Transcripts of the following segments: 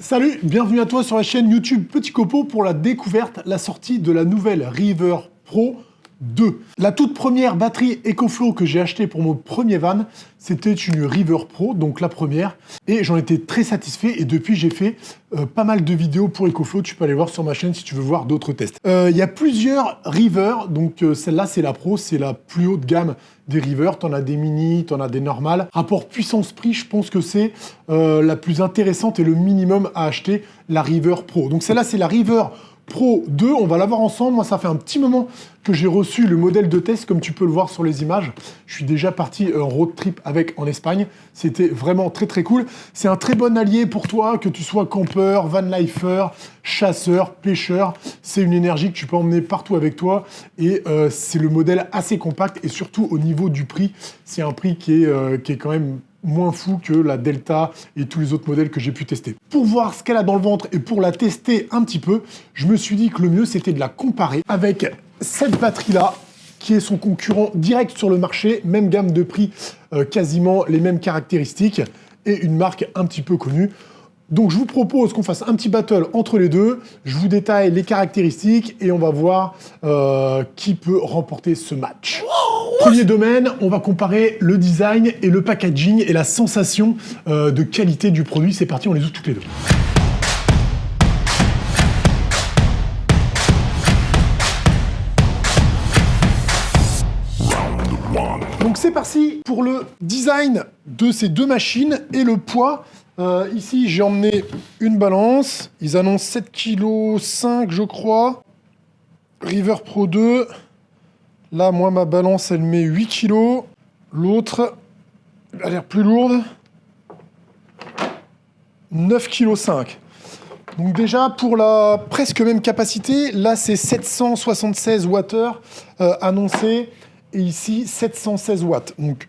Salut, bienvenue à toi sur la chaîne YouTube Petit Copo pour la découverte, la sortie de la nouvelle River Pro 2. La toute première batterie EcoFlow que j'ai achetée pour mon premier van, c'était une River Pro, donc la première, et j'en étais très satisfait et depuis j'ai fait pas mal de vidéos pour EcoFlow, tu peux aller voir sur ma chaîne si tu veux voir d'autres tests. Il y a plusieurs River, donc celle-là c'est la Pro, c'est la plus haute gamme des River, t'en as des mini, t'en as des normales. Rapport puissance-prix, je pense que c'est la plus intéressante et le minimum à acheter, la River Pro. Donc celle-là c'est la River Pro 2, on va la voir ensemble. Moi, ça fait un petit moment que j'ai reçu le modèle de test, comme tu peux le voir sur les images. Je suis déjà parti en road trip avec en Espagne. C'était vraiment très très cool. C'est un très bon allié pour toi, que tu sois campeur, van lifer, chasseur, pêcheur. C'est une énergie que tu peux emmener partout avec toi et c'est le modèle assez compact et surtout au niveau du prix, c'est un prix qui est quand même moins fou que la Delta et tous les autres modèles que j'ai pu tester. Pour voir ce qu'elle a dans le ventre et pour la tester un petit peu, je me suis dit que le mieux c'était de la comparer avec cette batterie-là, qui est son concurrent direct sur le marché, même gamme de prix, quasiment les mêmes caractéristiques, et une marque un petit peu connue. Donc je vous propose qu'on fasse un petit battle entre les deux, je vous détaille les caractéristiques et on va voir qui peut remporter ce match. Premier domaine, on va comparer le design et le packaging et la sensation de qualité du produit. C'est parti, on les ouvre toutes les deux. Donc c'est parti pour le design de ces deux machines et le poids. Ici, j'ai emmené une balance. Ils annoncent 7,5 kg, je crois. River Pro 2. Là, moi, ma balance, elle met 8 kg. L'autre, elle a l'air plus lourde. 9,5 kg. Donc déjà, pour la presque même capacité, là, c'est 776 Wh annoncé. Et ici, 716 watts. Donc,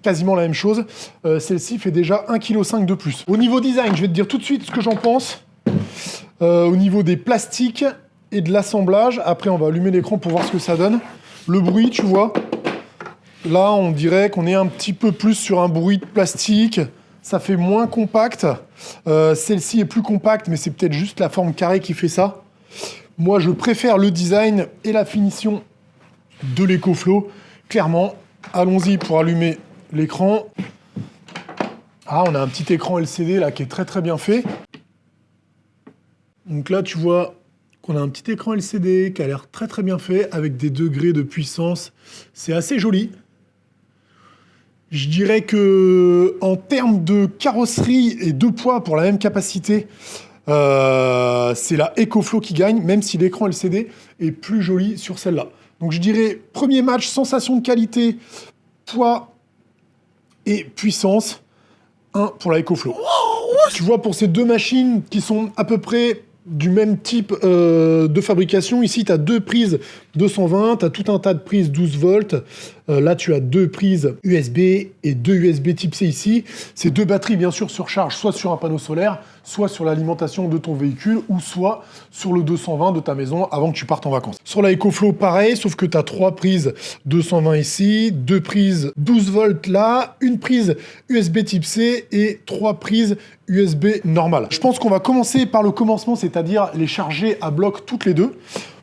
quasiment la même chose. Celle-ci fait déjà 1,5 kg de plus. Au niveau design, je vais te dire tout de suite ce que j'en pense. Au niveau des plastiques et de l'assemblage. Après, on va allumer l'écran pour voir ce que ça donne. Le bruit, tu vois. Là, on dirait qu'on est un petit peu plus sur un bruit de plastique. Ça fait moins compact. Celle-ci est plus compacte, mais c'est peut-être juste la forme carrée qui fait ça. Moi, je préfère le design et la finition de l'EcoFlow. Clairement, allons-y pour allumer l'écran. Ah, on a un petit écran LCD là qui est très très bien fait. Donc là, tu vois qu'on a un petit écran LCD qui a l'air très très bien fait avec des degrés de puissance. C'est assez joli. Je dirais que en termes de carrosserie et de poids pour la même capacité, c'est la EcoFlow qui gagne, même si l'écran LCD est plus joli sur celle-là. Donc je dirais premier match, sensation de qualité, poids et puissance, 1 pour la EcoFlow. Tu vois, pour ces deux machines qui sont à peu près du même type de fabrication, ici tu as deux prises 220, tu as tout un tas de prises 12 volts. Là tu as deux prises USB et deux USB type C ici. Ces deux batteries bien sûr se rechargent soit sur un panneau solaire, soit sur l'alimentation de ton véhicule, ou soit sur le 220 de ta maison avant que tu partes en vacances. Sur la EcoFlow pareil, sauf que tu as trois prises 220 ici, deux prises 12 volts là, une prise USB type C et trois prises USB normales. Je pense qu'on va commencer par le commencement, c'est-à-dire les charger à bloc toutes les deux,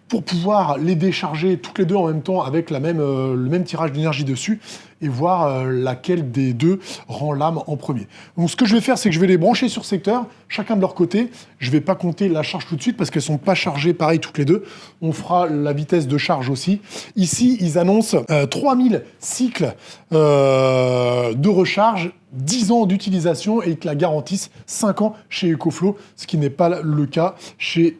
pour pouvoir les décharger toutes les deux en même temps avec le même tirage d'énergie dessus et voir laquelle des deux rend l'âme en premier. Donc ce que je vais faire, c'est que je vais les brancher sur secteur, chacun de leur côté. Je ne vais pas compter la charge tout de suite parce qu'elles ne sont pas chargées pareil toutes les deux. On fera la vitesse de charge aussi. Ici, ils annoncent 3000 cycles de recharge, 10 ans d'utilisation et qu'ils la garantissent 5 ans chez EcoFlow, ce qui n'est pas le cas chez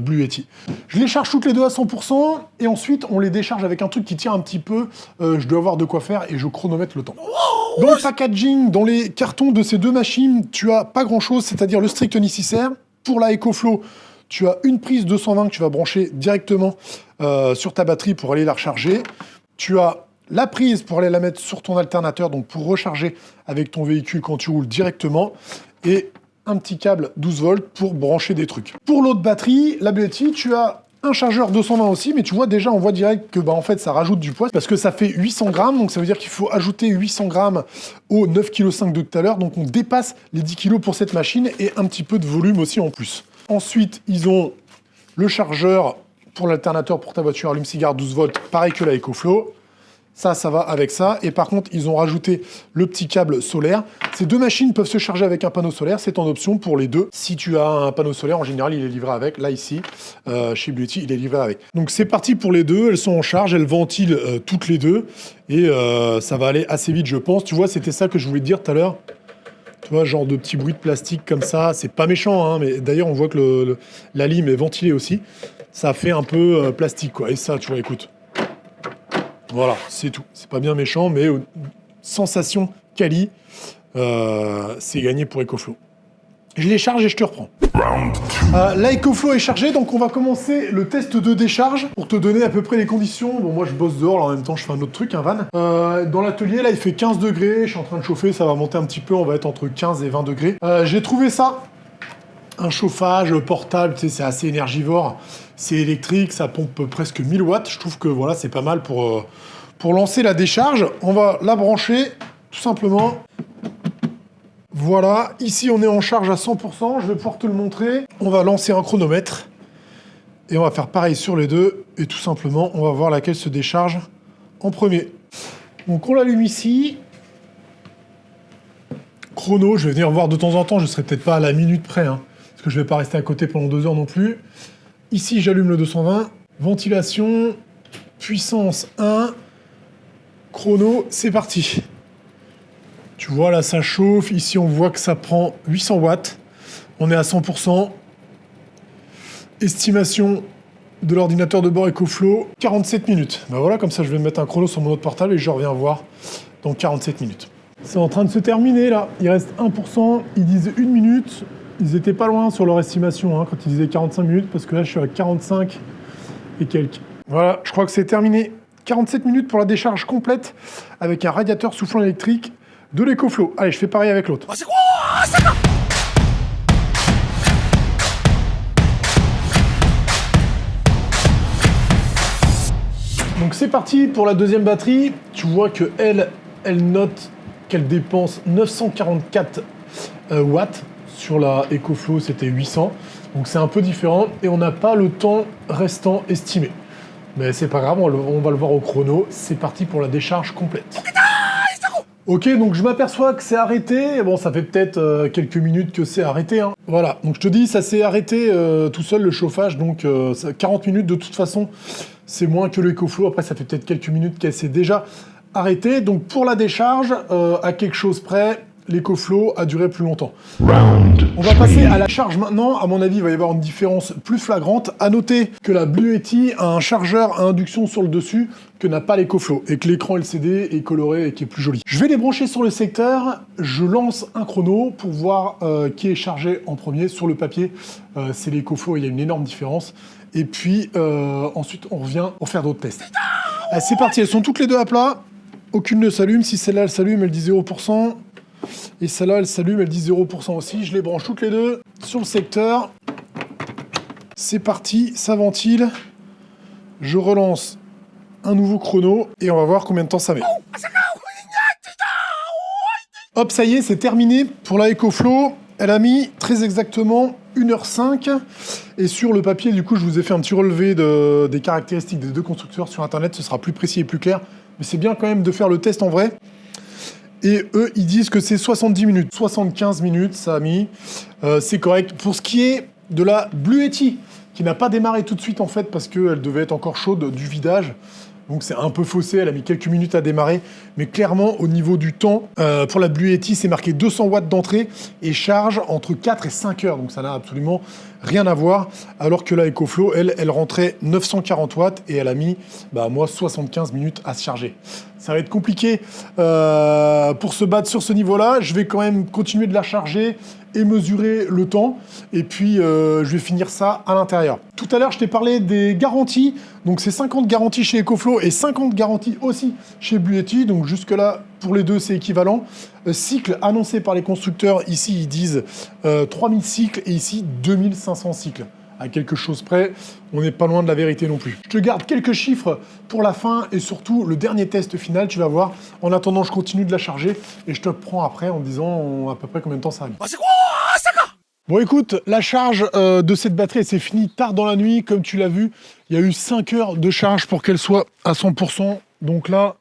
Blue Yeti. Je les charge toutes les deux à 100% et ensuite on les décharge avec un truc qui tient un petit peu. Je dois avoir de quoi faire et je chronomètre le temps. Dans le packaging, dans les cartons de ces deux machines, tu as pas grand chose, c'est-à-dire le strict nécessaire. Pour la EcoFlow, tu as une prise 220 que tu vas brancher directement sur ta batterie pour aller la recharger. Tu as la prise pour aller la mettre sur ton alternateur, donc pour recharger avec ton véhicule quand tu roules directement, et un petit câble 12 volts pour brancher des trucs. Pour l'autre batterie, la Blue Yeti, tu as un chargeur 220 aussi, mais tu vois déjà, on voit direct que en fait, ça rajoute du poids parce que ça fait 800 grammes, donc ça veut dire qu'il faut ajouter 800 grammes aux 9,5 kg de tout à l'heure, donc on dépasse les 10 kg pour cette machine et un petit peu de volume aussi en plus. Ensuite, ils ont le chargeur pour l'alternateur pour ta voiture allume-cigare 12 volts, pareil que la EcoFlow. Ça va avec ça. Et par contre, ils ont rajouté le petit câble solaire. Ces deux machines peuvent se charger avec un panneau solaire. C'est en option pour les deux. Si tu as un panneau solaire, en général, il est livré avec. Là, ici, chez Blue Yeti, il est livré avec. Donc, c'est parti pour les deux. Elles sont en charge. Elles ventilent toutes les deux. Et ça va aller assez vite, je pense. Tu vois, c'était ça que je voulais te dire tout à l'heure. Tu vois, genre de petits bruits de plastique comme ça. C'est pas méchant, hein, mais d'ailleurs, on voit que la lime est ventilée aussi. Ça fait un peu plastique, quoi. Et ça, tu vois, écoute. Voilà, c'est tout. C'est pas bien méchant, mais sensation quali, c'est gagné pour EcoFlow. Je les charge et je te reprends. La EcoFlow est chargée, donc on va commencer le test de décharge pour te donner à peu près les conditions. Bon, moi je bosse dehors, là, en même temps je fais un autre truc, un van. Dans l'atelier, là il fait 15 degrés, je suis en train de chauffer, ça va monter un petit peu, on va être entre 15 et 20 degrés. J'ai trouvé ça, un chauffage portable, tu sais, c'est assez énergivore. C'est électrique, ça pompe presque 1000 watts. Je trouve que voilà, c'est pas mal pour lancer la décharge. On va la brancher, tout simplement. Voilà, ici on est en charge à 100%. Je vais pouvoir te le montrer. On va lancer un chronomètre. Et on va faire pareil sur les deux. Et tout simplement, on va voir laquelle se décharge en premier. Donc on l'allume ici. Chrono, je vais venir voir de temps en temps. Je ne serai peut-être pas à la minute près, hein, parce que je ne vais pas rester à côté pendant 2 heures non plus. Ici, j'allume le 220. Ventilation, puissance 1, chrono, c'est parti. Tu vois, là, ça chauffe. Ici, on voit que ça prend 800 watts. On est à 100%. Estimation de l'ordinateur de bord EcoFlow, 47 minutes. Ben voilà, comme ça, je vais mettre un chrono sur mon autre portable et je reviens voir dans 47 minutes. C'est en train de se terminer, là. Il reste 1%. Ils disent 1 minute. Ils étaient pas loin sur leur estimation, hein, quand ils disaient 45 minutes, parce que là, je suis à 45 et quelques. Voilà, je crois que c'est terminé. 47 minutes pour la décharge complète avec un radiateur soufflant électrique de l'EcoFlow. Allez, je fais pareil avec l'autre. C'est quoi ça? Donc c'est parti pour la deuxième batterie. Tu vois que elle note qu'elle dépense 944 watts. Sur la EcoFlow, c'était 800. Donc c'est un peu différent. Et on n'a pas le temps restant estimé. Mais c'est pas grave, on va le voir au chrono. C'est parti pour la décharge complète. Ok, donc je m'aperçois que c'est arrêté. Bon, ça fait peut-être quelques minutes que c'est arrêté, hein. Voilà, donc je te dis, ça s'est arrêté tout seul, le chauffage. Donc 40 minutes, de toute façon, c'est moins que l'EcoFlow. Après, ça fait peut-être quelques minutes qu'elle s'est déjà arrêtée. Donc pour la décharge, à quelque chose près, l'EcoFlow a duré plus longtemps. On va passer à la charge maintenant. À mon avis, il va y avoir une différence plus flagrante. À noter que la Blue Yeti a un chargeur à induction sur le dessus que n'a pas l'EcoFlow et que l'écran LCD est coloré et qui est plus joli. Je vais les brancher sur le secteur. Je lance un chrono pour voir qui est chargé en premier. Sur le papier, c'est l'EcoFlow. Il y a une énorme différence. Et puis ensuite, on revient pour faire d'autres tests. Allez, c'est parti. Elles sont toutes les deux à plat. Aucune ne s'allume. Si celle-là, elle s'allume, elle dit 0%. Et celle-là, elle s'allume, elle dit 0% aussi. Je les branche toutes les deux sur le secteur. C'est parti, ça ventile. Je relance un nouveau chrono et on va voir combien de temps ça met. Hop, ça y est, c'est terminé pour la EcoFlow. Elle a mis très exactement 1h05. Et sur le papier, du coup, je vous ai fait un petit relevé des caractéristiques des deux constructeurs sur Internet. Ce sera plus précis et plus clair. Mais c'est bien quand même de faire le test en vrai. Et eux, ils disent que c'est 70 minutes. 75 minutes, ça a mis. C'est correct. Pour ce qui est de la Blue Yeti, qui n'a pas démarré tout de suite, en fait, parce qu'elle devait être encore chaude du vidage. Donc c'est un peu faussé, elle a mis quelques minutes à démarrer. Mais clairement, au niveau du temps, pour la Blue Yeti, c'est marqué 200 watts d'entrée et charge entre 4 et 5 heures. Donc ça n'a absolument rien à voir. Alors que la EcoFlow, elle rentrait 940 watts et elle a mis, moi, 75 minutes à se charger. Ça va être compliqué pour se battre sur ce niveau-là. Je vais quand même continuer de la charger et mesurer le temps. Et puis, je vais finir ça à l'intérieur. Tout à l'heure, je t'ai parlé des garanties. Donc, c'est 50 garanties chez EcoFlow et 50 garanties aussi chez Blue Yeti. Donc, jusque-là, pour les deux, c'est équivalent. Cycle annoncé par les constructeurs. Ici, ils disent 3000 cycles et ici, 2500 cycles. à quelque chose près, on n'est pas loin de la vérité non plus. Je te garde quelques chiffres pour la fin et surtout le dernier test final, tu vas voir. En attendant, je continue de la charger et je te prends après en disant à peu près combien de temps ça a mis. C'est quoi ça? Bon écoute, la charge de cette batterie, c'est fini tard dans la nuit. Comme tu l'as vu, il y a eu 5 heures de charge pour qu'elle soit à 100%. Donc là,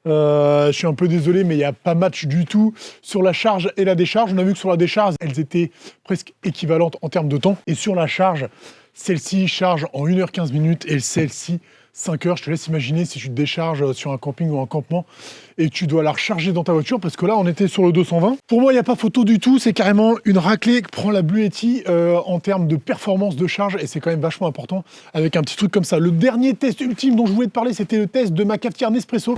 je suis un peu désolé, mais il n'y a pas match du tout sur la charge et la décharge. On a vu que sur la décharge, elles étaient presque équivalentes en termes de temps. Et sur la charge, celle-ci charge en 1h15 minutes et celle-ci 5 heures. Je te laisse imaginer si tu te décharges sur un camping ou un campement et tu dois la recharger dans ta voiture parce que là, on était sur le 220. Pour moi, il n'y a pas photo du tout. C'est carrément une raclée que prend la Blue Yeti en termes de performance de charge et c'est quand même vachement important avec un petit truc comme ça. Le dernier test ultime dont je voulais te parler, c'était le test de ma cafetière Nespresso.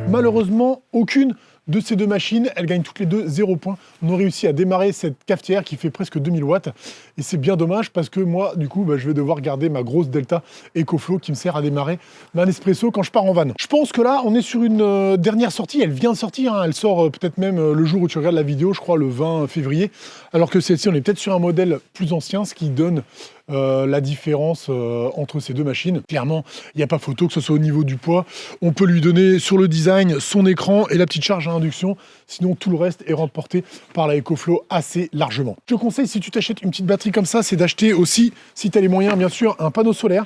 Malheureusement, aucune de ces deux machines, elles gagnent toutes les deux 0 points. On a réussi à démarrer cette cafetière qui fait presque 2000 watts. Et c'est bien dommage parce que moi, du coup, je vais devoir garder ma grosse Delta EcoFlow qui me sert à démarrer ma Nespresso quand je pars en van. Je pense que là, on est sur une dernière sortie. Elle vient de sortir. Elle sort peut-être même le jour où tu regardes la vidéo, je crois le 20 février. Alors que celle-ci, on est peut-être sur un modèle plus ancien, ce qui donne la différence entre ces deux machines. Clairement, il n'y a pas photo, que ce soit au niveau du poids. On peut lui donner sur le design son écran et la petite charge à induction. Sinon, tout le reste est remporté par la EcoFlow assez largement. Je te conseille, si tu t'achètes une petite batterie comme ça, c'est d'acheter aussi, si tu as les moyens, bien sûr, un panneau solaire.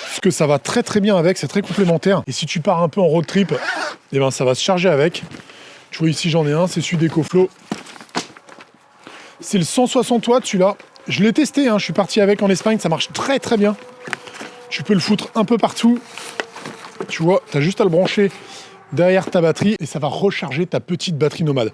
Parce que ça va très très bien avec, c'est très complémentaire. Et si tu pars un peu en road trip, eh ben, ça va se charger avec. Tu vois, ici, j'en ai un, c'est celui d'EcoFlow. C'est le 160 watts, celui-là. Je l'ai testé, je suis parti avec en Espagne, ça marche très très bien. Tu peux le foutre un peu partout. Tu vois, tu as juste à le brancher derrière ta batterie et ça va recharger ta petite batterie nomade.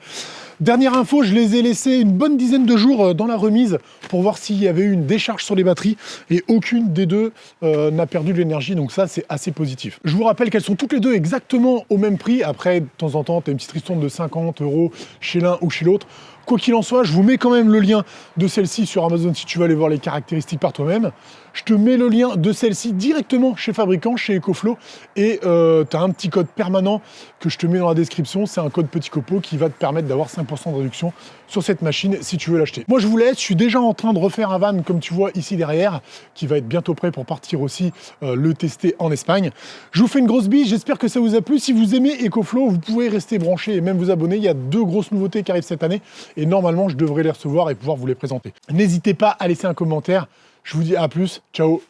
Dernière info, je les ai laissés une bonne dizaine de jours dans la remise pour voir s'il y avait eu une décharge sur les batteries et aucune des deux n'a perdu de l'énergie, donc ça c'est assez positif. Je vous rappelle qu'elles sont toutes les deux exactement au même prix. Après, de temps en temps, tu as une petite ristourne de 50 € chez l'un ou chez l'autre. Quoi qu'il en soit, je vous mets quand même le lien de celle-ci sur Amazon si tu veux aller voir les caractéristiques par toi-même. Je te mets le lien de celle-ci directement chez fabricant, chez EcoFlow. Et tu as un petit code permanent que je te mets dans la description. C'est un code Petit Copeau qui va te permettre d'avoir 5% de réduction sur cette machine si tu veux l'acheter. Moi, je vous laisse. Je suis déjà en train de refaire un van, comme tu vois ici derrière, qui va être bientôt prêt pour partir aussi le tester en Espagne. Je vous fais une grosse bise. J'espère que ça vous a plu. Si vous aimez EcoFlow, vous pouvez rester branché et même vous abonner. Il y a 2 grosses nouveautés qui arrivent cette année. Et normalement, je devrais les recevoir et pouvoir vous les présenter. N'hésitez pas à laisser un commentaire. Je vous dis à plus. Ciao.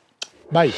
Bye.